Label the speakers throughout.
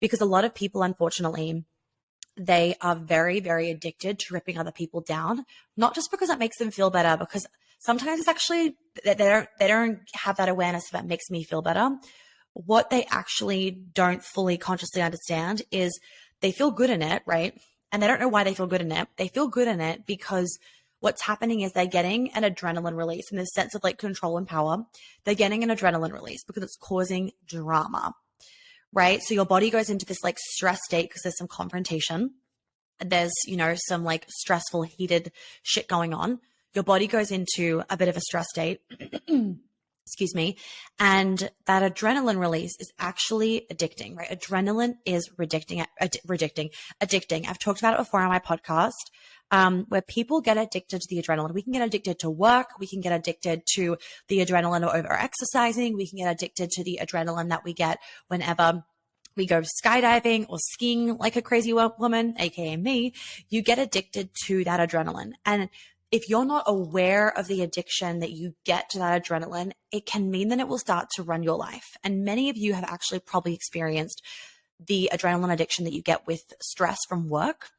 Speaker 1: because a lot of people, unfortunately, they are very, very addicted to ripping other people down, not just because it makes them feel better, because sometimes it's actually they don't have that awareness that makes me feel better. What they actually don't fully consciously understand is they feel good in it, right? And they don't know why they feel good in it. They feel good in it because what's happening is they're getting an adrenaline release in this sense of like control and power. They're getting an adrenaline release because it's causing drama, right? So your body goes into this like stress state because there's some confrontation. There's, some like stressful, heated shit going on. Your body goes into a bit of a stress state. Excuse me. And that adrenaline release is actually addicting, right? Adrenaline is addicting. I've talked about it before on my podcast, where people get addicted to the adrenaline. We can get addicted to work. We can get addicted to the adrenaline over exercising. We can get addicted to the adrenaline that we get whenever we go skydiving or skiing like a crazy woman, aka me. You get addicted to that adrenaline. And if you're not aware of the addiction that you get to that adrenaline, it can mean that it will start to run your life. And many of you have actually probably experienced the adrenaline addiction that you get with stress from work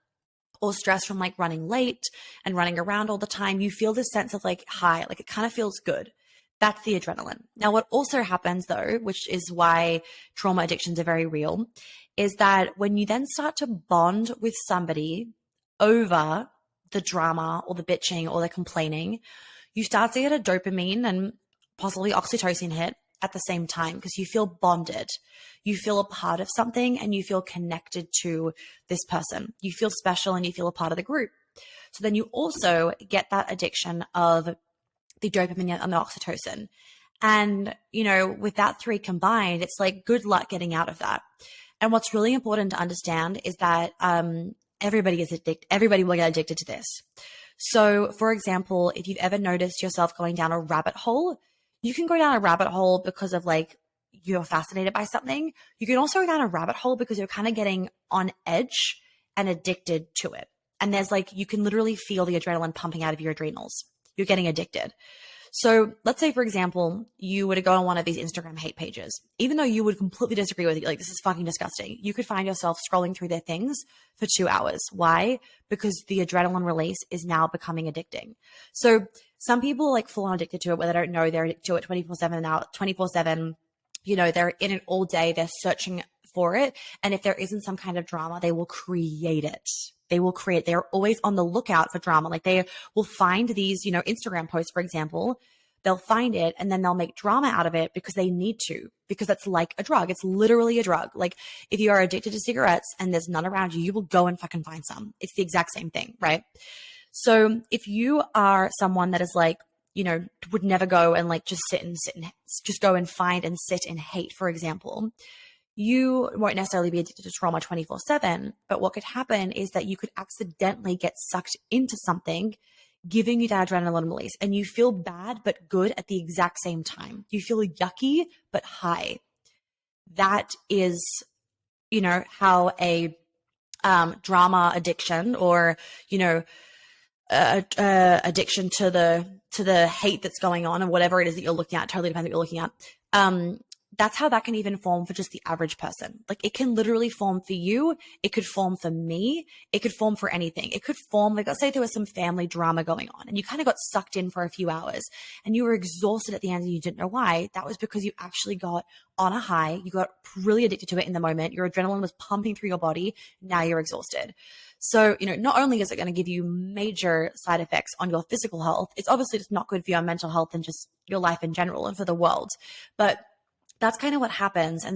Speaker 1: or stress from like running late and running around all the time. You feel this sense of like high, like it kind of feels good. That's the adrenaline. Now, what also happens though, which is why trauma addictions are very real, is that when you then start to bond with somebody over the drama or the bitching or the complaining, you start to get a dopamine and possibly oxytocin hit at the same time because you feel bonded. You feel a part of something and you feel connected to this person. You feel special and you feel a part of the group. So then you also get that addiction of the dopamine and the oxytocin. And, with that three combined, it's like good luck getting out of that. And what's really important to understand is that everybody will get addicted to this. So for example, if you've ever noticed yourself going down a rabbit hole, you can go down a rabbit hole because of like, you're fascinated by something. You can also go down a rabbit hole because you're kind of getting on edge and addicted to it. And there's like, you can literally feel the adrenaline pumping out of your adrenals. You're getting addicted. So let's say, for example, you were to go on one of these Instagram hate pages, even though you would completely disagree with it, like this is fucking disgusting. You could find yourself scrolling through their things for 2 hours. Why? Because the adrenaline release is now becoming addicting. So some people like full on addicted to it where they don't know they're addicted to it 24/7 now, 24/7. They're in it all day. They're searching for it. And if there isn't some kind of drama, they will create it. They're always on the lookout for drama. Like they will find these, Instagram posts, for example, they'll find it and then they'll make drama out of it because they need to, because that's like a drug. It's literally a drug. Like if you are addicted to cigarettes and there's none around you, you will go and fucking find some. It's the exact same thing, right? So if you are someone that is like, would never go and like just just go and find and sit in hate, for example, you won't necessarily be addicted to trauma 24/7, but what could happen is that you could accidentally get sucked into something, giving you that adrenaline release, and you feel bad but good at the exact same time. You feel yucky but high. That is, how a drama addiction or, addiction to the hate that's going on and whatever it is that you're looking at, totally depends what you're looking at. That's how that can even form for just the average person. Like it can literally form for you. It could form for me. It could form for anything. It could form, like let's say there was some family drama going on and you kind of got sucked in for a few hours and you were exhausted at the end and you didn't know why. That was because you actually got on a high. You got really addicted to it in the moment. Your adrenaline was pumping through your body. Now you're exhausted. So, not only is it going to give you major side effects on your physical health, it's obviously just not good for your mental health and just your life in general and for the world. But that's kind of what happens. And